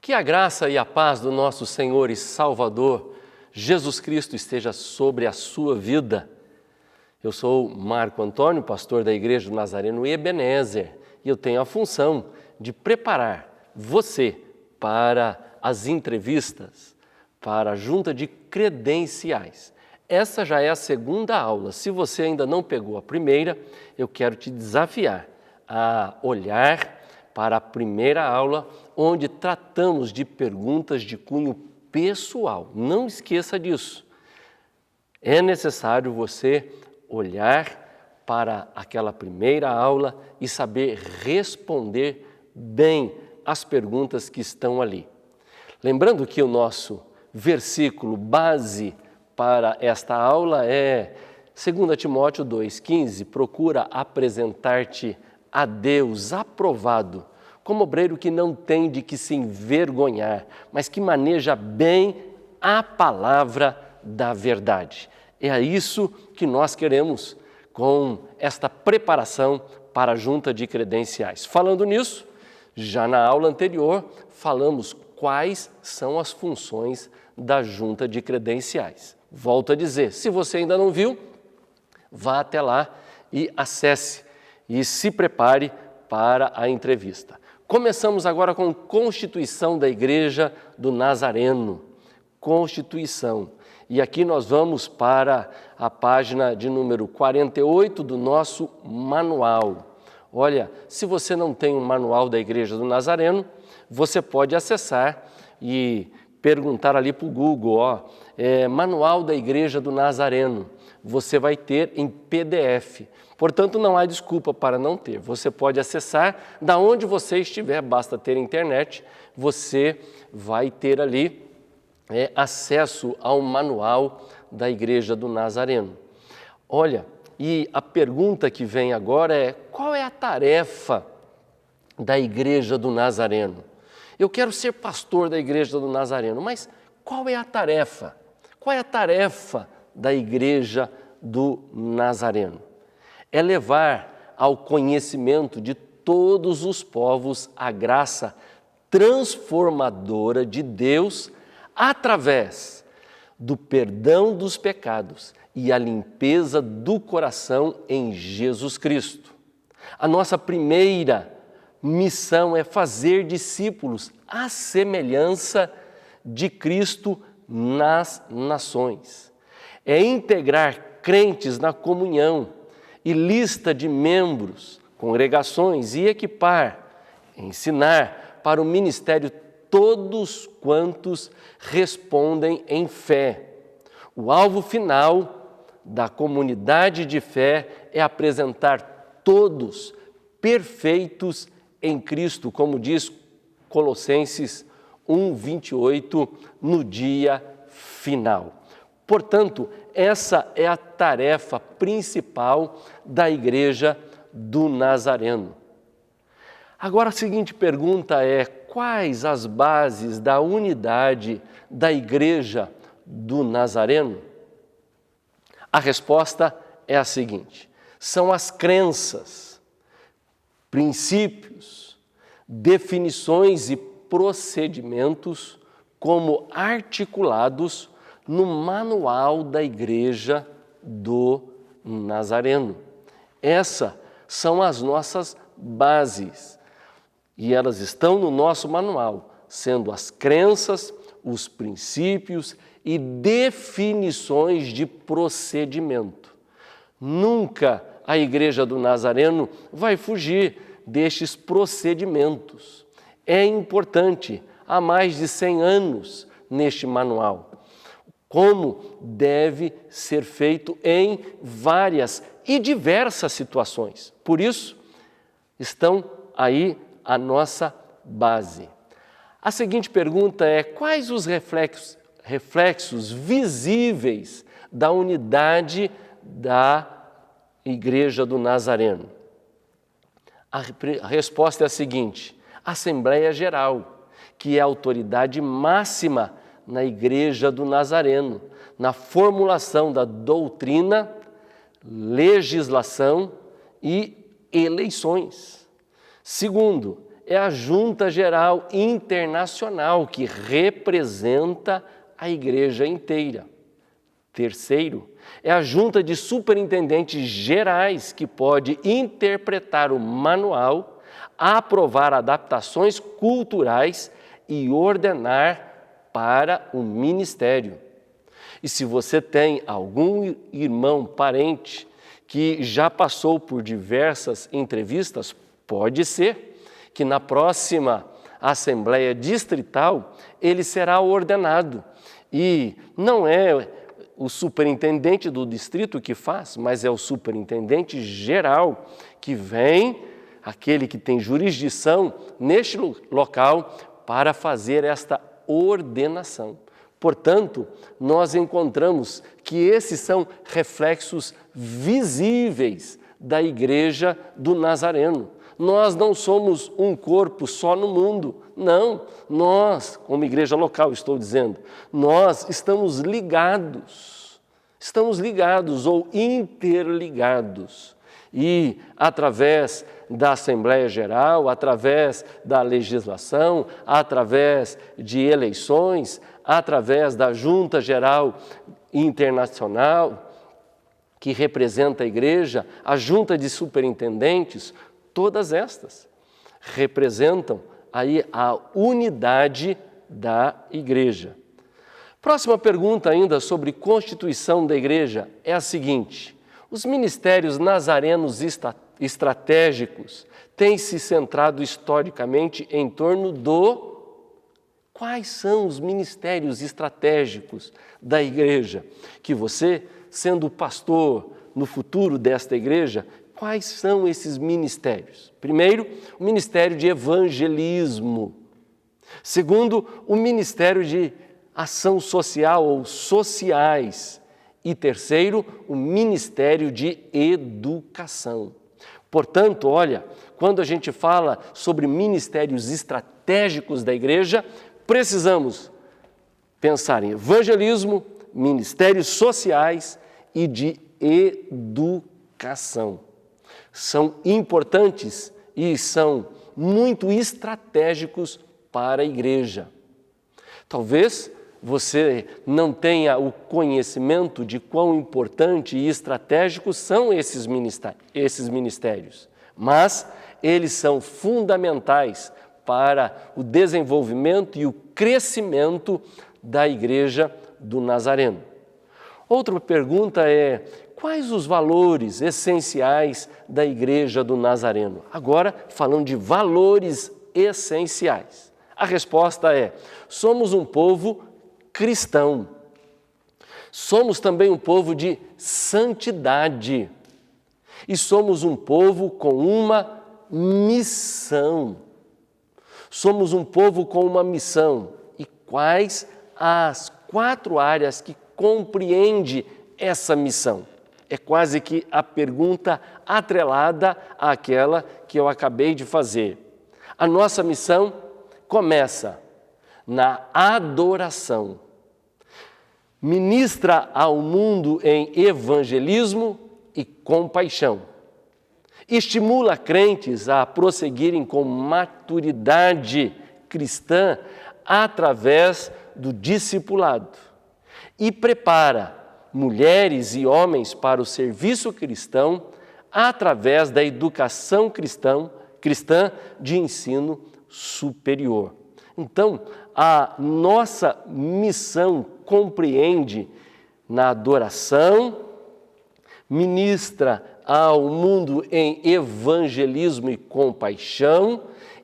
Que a graça e a paz do nosso Senhor e Salvador, Jesus Cristo, esteja sobre a sua vida. Eu sou Marco Antônio, pastor da Igreja do Nazareno Ebenezer, e eu tenho a função de preparar você para as entrevistas, para a junta de credenciais. Essa já é a segunda aula. Se você ainda não pegou a primeira, eu quero te desafiar a olhar para a primeira aula, onde tratamos de perguntas de cunho pessoal. Não esqueça disso. É necessário você olhar para aquela primeira aula e saber responder bem as perguntas que estão ali. Lembrando que o nosso versículo base para esta aula é 2 Timóteo 2,15, procura apresentar-te a Deus aprovado, como obreiro que não tem de que se envergonhar, mas que maneja bem a palavra da verdade. É isso que nós queremos com esta preparação para a junta de credenciais. Falando nisso, já na aula anterior, falamos quais são as funções da junta de credenciais. Volto a dizer, se você ainda não viu, vá até lá e acesse e se prepare para a entrevista. Começamos agora com Constituição da Igreja do Nazareno. Constituição. E aqui nós vamos para a página de número 48 do nosso manual. Olha, se você não tem um manual da Igreja do Nazareno, você pode acessar e perguntar ali para o Google, Manual da Igreja do Nazareno. Você vai ter em PDF. Portanto, não há desculpa para não ter. Você pode acessar da onde você estiver, basta ter internet, você vai ter ali acesso ao manual da Igreja do Nazareno. Olha, e a pergunta que vem agora é: qual é a tarefa da Igreja do Nazareno? Eu quero ser pastor da Igreja do Nazareno, mas qual é a tarefa? Qual é a tarefa da Igreja do Nazareno? É levar ao conhecimento de todos os povos a graça transformadora de Deus através do perdão dos pecados e a limpeza do coração em Jesus Cristo. A nossa primeira missão é fazer discípulos à semelhança de Cristo nas nações. É integrar crentes na comunhão e lista de membros, congregações e equipar, ensinar para o ministério todos quantos respondem em fé. O alvo final da comunidade de fé é apresentar todos perfeitos em Cristo, como diz Colossenses 1:28, no dia final. Portanto, essa é a tarefa principal da Igreja do Nazareno. Agora a seguinte pergunta é: quais as bases da unidade da Igreja do Nazareno? A resposta é a seguinte: são as crenças, princípios, definições e procedimentos como articulados no manual da Igreja do Nazareno. Essas são as nossas bases e elas estão no nosso manual, sendo as crenças, os princípios e definições de procedimento. Nunca a Igreja do Nazareno vai fugir destes procedimentos. É importante, há mais de 100 anos neste manual, como deve ser feito em várias e diversas situações. Por isso, estão aí a nossa base. A seguinte pergunta é: quais os reflexos visíveis da unidade da Igreja do Nazareno? A resposta é a seguinte: Assembleia Geral, que é a autoridade máxima na Igreja do Nazareno, na formulação da doutrina, legislação e eleições. Segundo, é a Junta Geral Internacional, que representa a igreja inteira. Terceiro, é a Junta de Superintendentes Gerais, que pode interpretar o manual, aprovar adaptações culturais e ordenar para o ministério. E se você tem algum irmão, parente, que já passou por diversas entrevistas, pode ser que na próxima Assembleia Distrital ele será ordenado. E não é o superintendente do distrito que faz, mas é o superintendente geral que vem, aquele que tem jurisdição neste local para fazer esta ordenação. Portanto, nós encontramos que esses são reflexos visíveis da Igreja do Nazareno. Nós não somos um corpo só no mundo, não. Nós, como igreja local, estou dizendo, nós estamos ligados ou interligados. E através da Assembleia Geral, através da legislação, através de eleições, através da Junta Geral Internacional, que representa a igreja, a Junta de Superintendentes, todas estas representam aí a unidade da igreja. Próxima pergunta ainda sobre constituição da igreja é a seguinte: os ministérios nazarenos estratégicos têm se centrado historicamente em torno do... Quais são os ministérios estratégicos da igreja? Que você, sendo pastor no futuro desta igreja, quais são esses ministérios? Primeiro, o ministério de evangelismo. Segundo, o ministério de ação social ou sociais. E terceiro, o ministério de educação. Portanto, olha, quando a gente fala sobre ministérios estratégicos da igreja, precisamos pensar em evangelismo, ministérios sociais e de educação. São importantes e são muito estratégicos para a igreja. Talvez você não tenha o conhecimento de quão importante e estratégicos são esses ministérios, mas eles são fundamentais para o desenvolvimento e o crescimento da Igreja do Nazareno. Outra pergunta é: quais os valores essenciais da Igreja do Nazareno? Agora, falando de valores essenciais. A resposta é: somos um povo cristão. Somos também um povo de santidade. E somos um povo com uma missão. Somos um povo com uma missão. E quais as 4 áreas que compreende essa missão? É quase que a pergunta atrelada àquela que eu acabei de fazer. A nossa missão começa na adoração. Ministra ao mundo em evangelismo e compaixão. Estimula crentes a prosseguirem com maturidade cristã através do discipulado. E prepara mulheres e homens para o serviço cristão através da educação cristã de ensino superior. Então, a nossa missão compreende na adoração, ministra ao mundo em evangelismo e compaixão,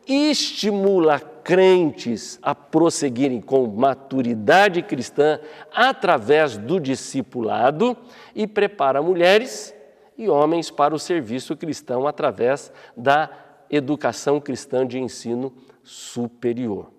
estimula crentes a prosseguirem com maturidade cristã através do discipulado e prepara mulheres e homens para o serviço cristão através da educação cristã de ensino superior.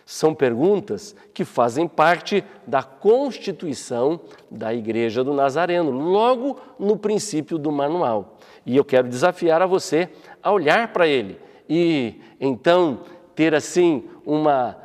São perguntas que fazem parte da constituição da Igreja do Nazareno, logo no princípio do manual. E eu quero desafiar a você a olhar para ele e, então, ter, assim, uma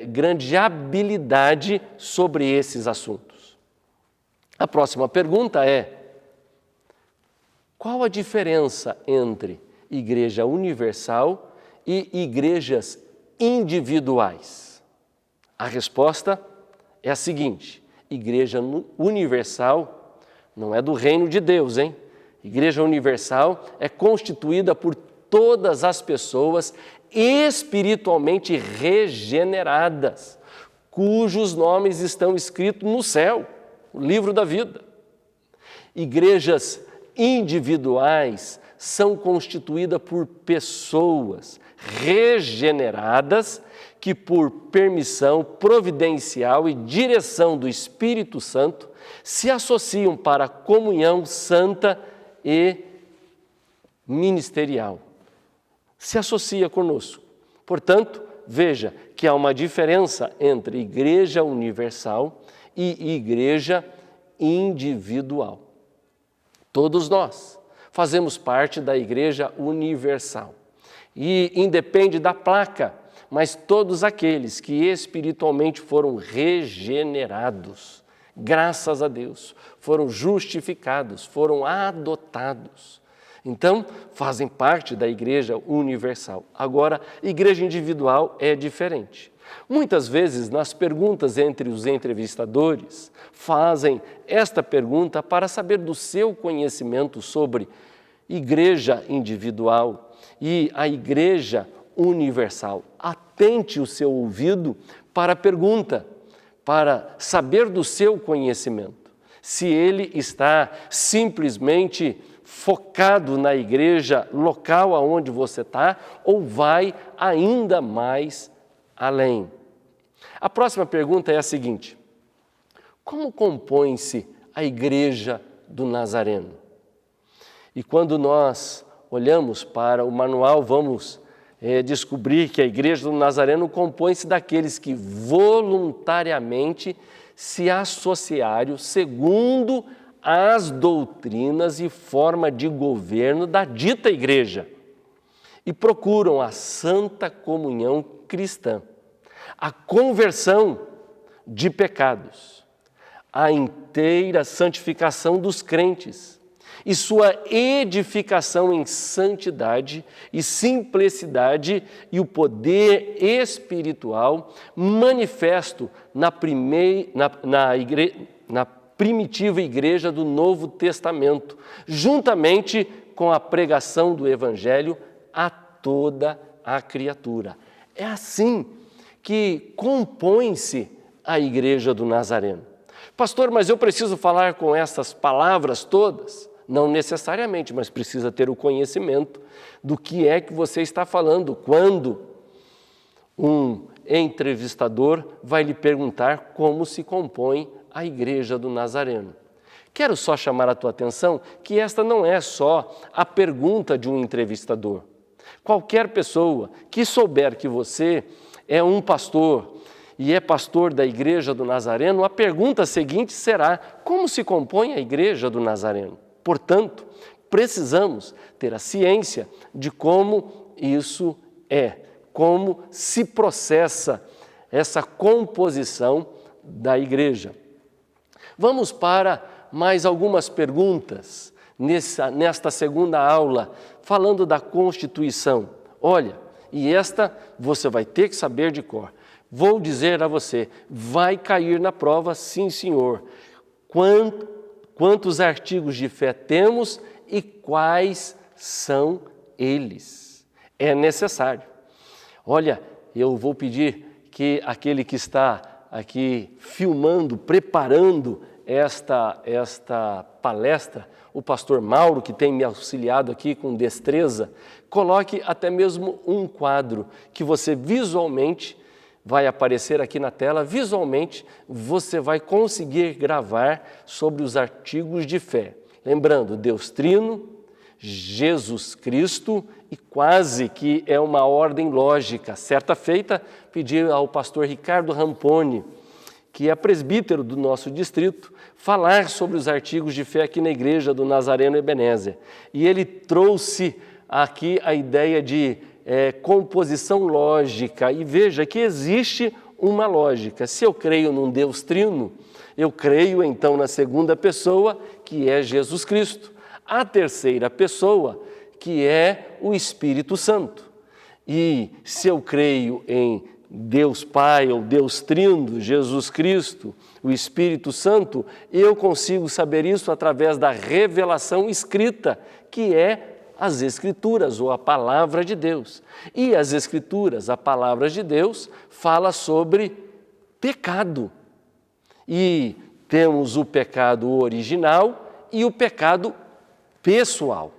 grande habilidade sobre esses assuntos. A próxima pergunta é: qual a diferença entre Igreja Universal e igrejas individuais? A resposta é a seguinte: Igreja universal não é do reino de Deus, hein? Igreja universal é constituída por todas as pessoas espiritualmente regeneradas, cujos nomes estão escritos no céu, no livro da vida. Igrejas individuais são constituídas por pessoas regeneradas que, por permissão providencial e direção do Espírito Santo, se associam para a comunhão santa e ministerial. Se associa conosco. Portanto, veja que há uma diferença entre igreja universal e igreja individual. Todos nós fazemos parte da igreja universal e independe da placa, mas todos aqueles que espiritualmente foram regenerados, graças a Deus, foram justificados, foram adotados. Então, fazem parte da igreja universal. Agora, igreja individual é diferente. Muitas vezes, nas perguntas entre os entrevistadores, fazem esta pergunta para saber do seu conhecimento sobre igreja individual e a igreja universal. Atente o seu ouvido para a pergunta, para saber do seu conhecimento. Se ele está simplesmente focado na igreja local aonde você está ou vai ainda mais além. A próxima pergunta é a seguinte: como compõe-se a igreja do Nazareno? E quando nós olhamos para o manual, vamos descobrir que a igreja do Nazareno compõe-se daqueles que voluntariamente se associaram segundo as doutrinas e forma de governo da dita igreja e procuram a santa comunhão cristã, a conversão de pecados, a inteira santificação dos crentes e sua edificação em santidade e simplicidade e o poder espiritual manifesto na primitiva igreja do Novo Testamento, juntamente com a pregação do Evangelho a toda a criatura. É assim que compõe-se a igreja do Nazareno. Pastor, mas eu preciso falar com essas palavras todas? Não necessariamente, mas precisa ter o conhecimento do que é que você está falando quando um entrevistador vai lhe perguntar como se compõe a igreja do Nazareno. Quero só chamar a tua atenção que esta não é só a pergunta de um entrevistador. Qualquer pessoa que souber que você é um pastor e é pastor da igreja do Nazareno, a pergunta seguinte será: como se compõe a igreja do Nazareno? Portanto, precisamos ter a ciência de como isso é, como se processa essa composição da igreja. Vamos para mais algumas perguntas nesta segunda aula, falando da Constituição. Olha, e esta você vai ter que saber de cor. Vou dizer a você, vai cair na prova, sim senhor. Quantos artigos de fé temos e quais são eles? É necessário. Olha, eu vou pedir que aquele que está aqui filmando, preparando esta palestra, o pastor Mauro, que tem me auxiliado aqui com destreza, coloque até mesmo um quadro que você visualmente vai aparecer aqui na tela, visualmente você vai conseguir gravar sobre os artigos de fé. Lembrando, Deus Trino, Jesus Cristo e quase que é uma ordem lógica. Certa feita, pedi ao pastor Ricardo Ramponi, que é presbítero do nosso distrito, falar sobre os artigos de fé aqui na igreja do Nazareno Ebenezer. E ele trouxe aqui a ideia de composição lógica. E veja que existe uma lógica. Se eu creio num Deus Trino, eu creio então na segunda pessoa, que é Jesus Cristo. A terceira pessoa, que é o Espírito Santo. E se eu creio em Deus Pai ou Deus Trino, Jesus Cristo, o Espírito Santo, eu consigo saber isso através da revelação escrita, que é as Escrituras ou a Palavra de Deus. E as Escrituras, a Palavra de Deus, fala sobre pecado. E temos o pecado original e o pecado pessoal.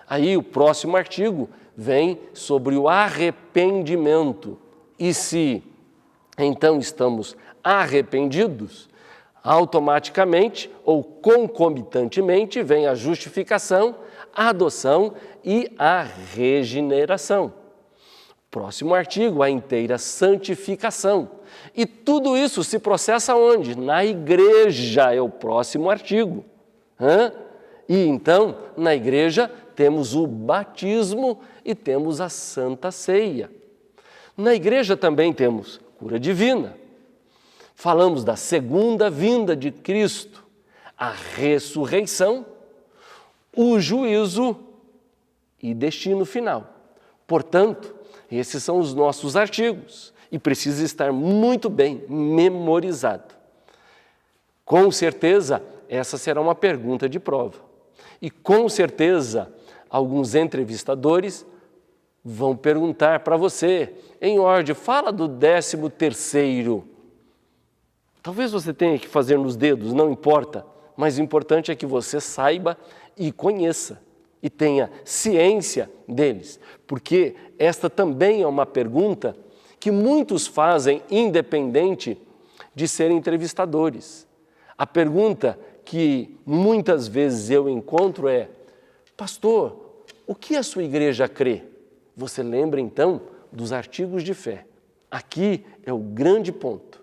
Aí o próximo artigo vem sobre o arrependimento. E se então estamos arrependidos, automaticamente ou concomitantemente vem a justificação, a adoção e a regeneração. Próximo artigo, a inteira santificação. E tudo isso se processa onde? Na igreja é o próximo artigo. E então, na igreja, temos o batismo e temos a Santa Ceia. Na igreja também temos cura divina. Falamos da segunda vinda de Cristo, a ressurreição, o juízo e destino final. Portanto, esses são os nossos artigos e precisa estar muito bem memorizado. Com certeza, essa será uma pergunta de prova. E com certeza, alguns entrevistadores vão perguntar para você, em ordem, fala do 13º. Talvez você tenha que fazer nos dedos, não importa, mas o importante é que você saiba e conheça e tenha ciência deles, porque esta também é uma pergunta que muitos fazem independente de serem entrevistadores. A pergunta que muitas vezes eu encontro é: pastor, o que a sua igreja crê? Você lembra então dos artigos de fé. Aqui é o grande ponto.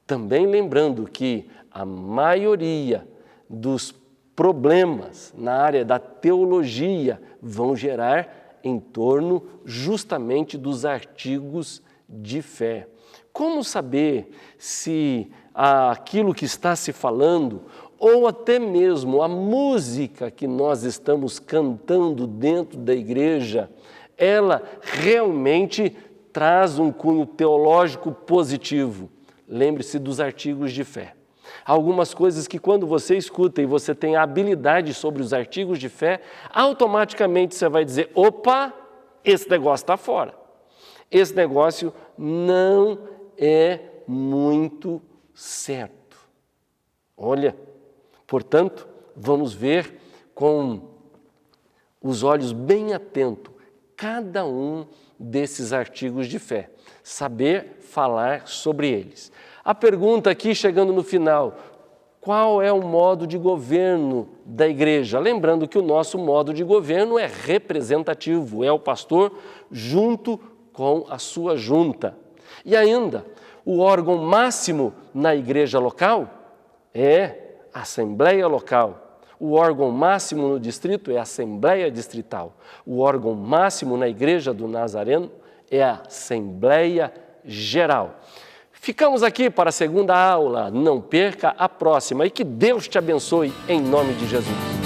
Também lembrando que a maioria dos problemas na área da teologia vão gerar em torno justamente dos artigos de fé. Como saber se aquilo que está se falando, ou até mesmo a música que nós estamos cantando dentro da igreja, ela realmente traz um cunho teológico positivo? Lembre-se dos artigos de fé. Algumas coisas que quando você escuta e você tem a habilidade sobre os artigos de fé, automaticamente você vai dizer: opa, esse negócio está fora. Esse negócio não é muito certo. Olha, portanto, vamos ver com os olhos bem atentos cada um desses artigos de fé, saber falar sobre eles. A pergunta aqui, chegando no final: qual é o modo de governo da igreja? Lembrando que o nosso modo de governo é representativo, é o pastor junto com a sua junta. E ainda, o órgão máximo na igreja local é a Assembleia Local. O órgão máximo no distrito é a Assembleia Distrital. O órgão máximo na Igreja do Nazareno é a Assembleia Geral. Ficamos aqui para a segunda aula. Não perca a próxima e que Deus te abençoe em nome de Jesus.